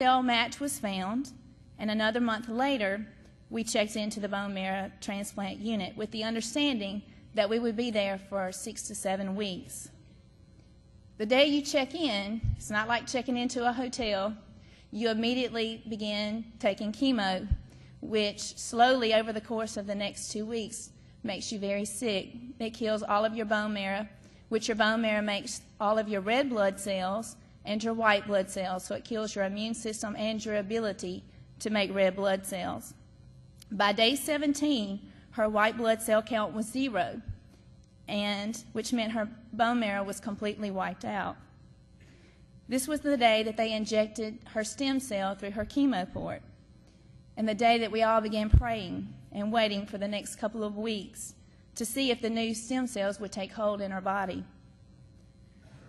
cell match was found, and another month later, we checked into the bone marrow transplant unit with the understanding that we would be there for 6 to 7 weeks. The day you check in, it's not like checking into a hotel. You immediately begin taking chemo, which slowly over the course of the next 2 weeks makes you very sick. It kills all of your bone marrow, which your bone marrow makes all of your red blood cells and your white blood cells, so it kills your immune system and your ability to make red blood cells. By day 17, her white blood cell count was 0, which meant her bone marrow was completely wiped out. This was the day that they injected her stem cell through her chemo port, and the day that we all began praying and waiting for the next couple of weeks to see if the new stem cells would take hold in her body.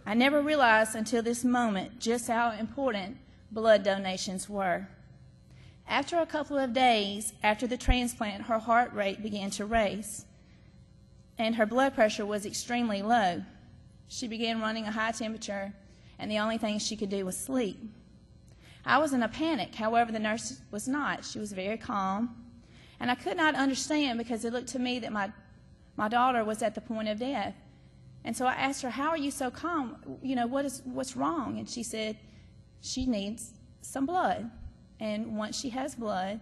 I never realized until this moment just how important blood donations were. After a couple of days after the transplant, her heart rate began to race, and her blood pressure was extremely low. She began running a high temperature, and the only thing she could do was sleep. I was in a panic. However, the nurse was not. She was very calm, and I could not understand because it looked to me that my daughter was at the point of death. And so I asked her, "How are you so calm? What's wrong?" And she said, "She needs some blood. And once she has blood,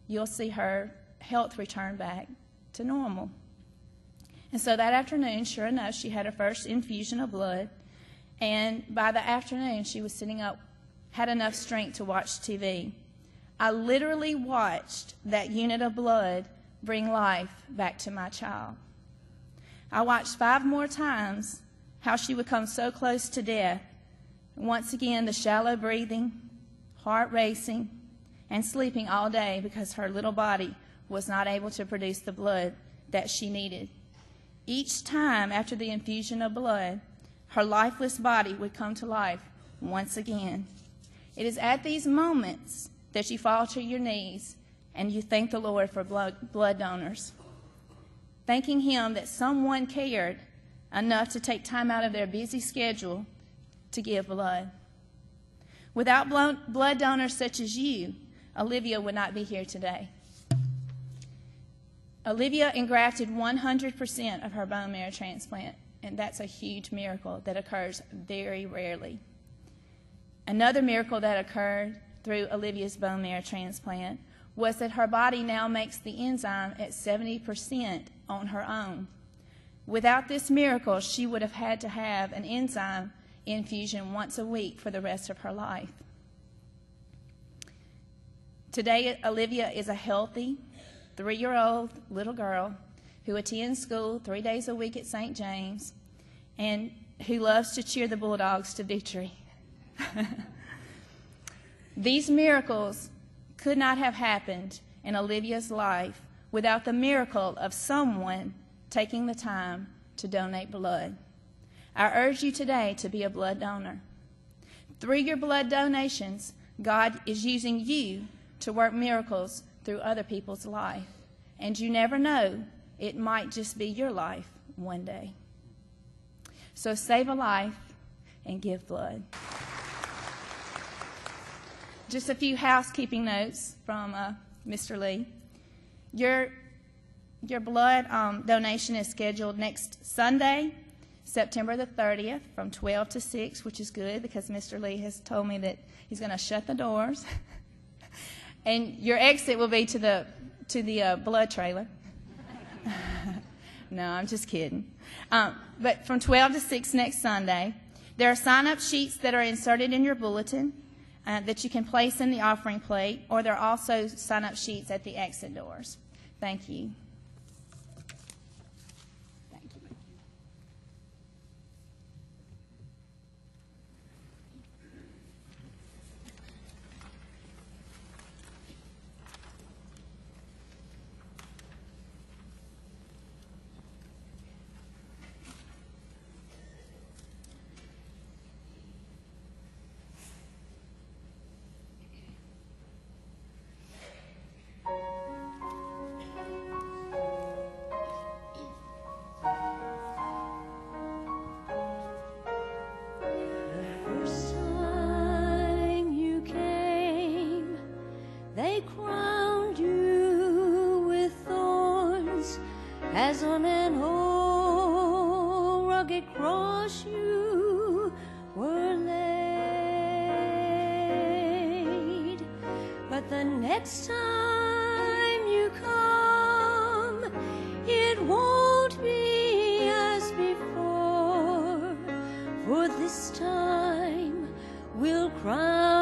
you'll see her health return back to normal." And so that afternoon, sure enough, she had her first infusion of blood. And by the afternoon, she was sitting up, had enough strength to watch TV. I literally watched that unit of blood bring life back to my child. I watched 5 more times how she would come so close to death. Once again, the shallow breathing, heart racing, and sleeping all day because her little body was not able to produce the blood that she needed. Each time after the infusion of blood, her lifeless body would come to life once again. It is at these moments that you fall to your knees and you thank the Lord for blood donors, thanking Him that someone cared enough to take time out of their busy schedule to give blood. Without blood donors such as you, Olivia would not be here today. Olivia engrafted 100% of her bone marrow transplant, and that's a huge miracle that occurs very rarely. Another miracle that occurred through Olivia's bone marrow transplant was that her body now makes the enzyme at 70% on her own. Without this miracle, she would have had to have an enzyme infusion once a week for the rest of her life. Today, Olivia is a healthy 3-year-old little girl who attends school 3 days a week at St. James and who loves to cheer the Bulldogs to victory. These miracles could not have happened in Olivia's life without the miracle of someone taking the time to donate blood. I urge you today to be a blood donor. Through your blood donations, God is using you to work miracles through other people's life. And you never know, it might just be your life one day. So save a life and give blood. Just a few housekeeping notes from Mr. Lee. Your blood donation is scheduled next Sunday, September the 30th, from 12 to 6, which is good because Mr. Lee has told me that he's going to shut the doors. And your exit will be to the blood trailer. No, I'm just kidding. But from 12 to 6 next Sunday, there are sign-up sheets that are inserted in your bulletin that you can place in the offering plate, or there are also sign-up sheets at the exit doors. Thank you. First time you came as on an old rugged cross you were laid. But the next time you come, it won't be as before, for this time we'll crown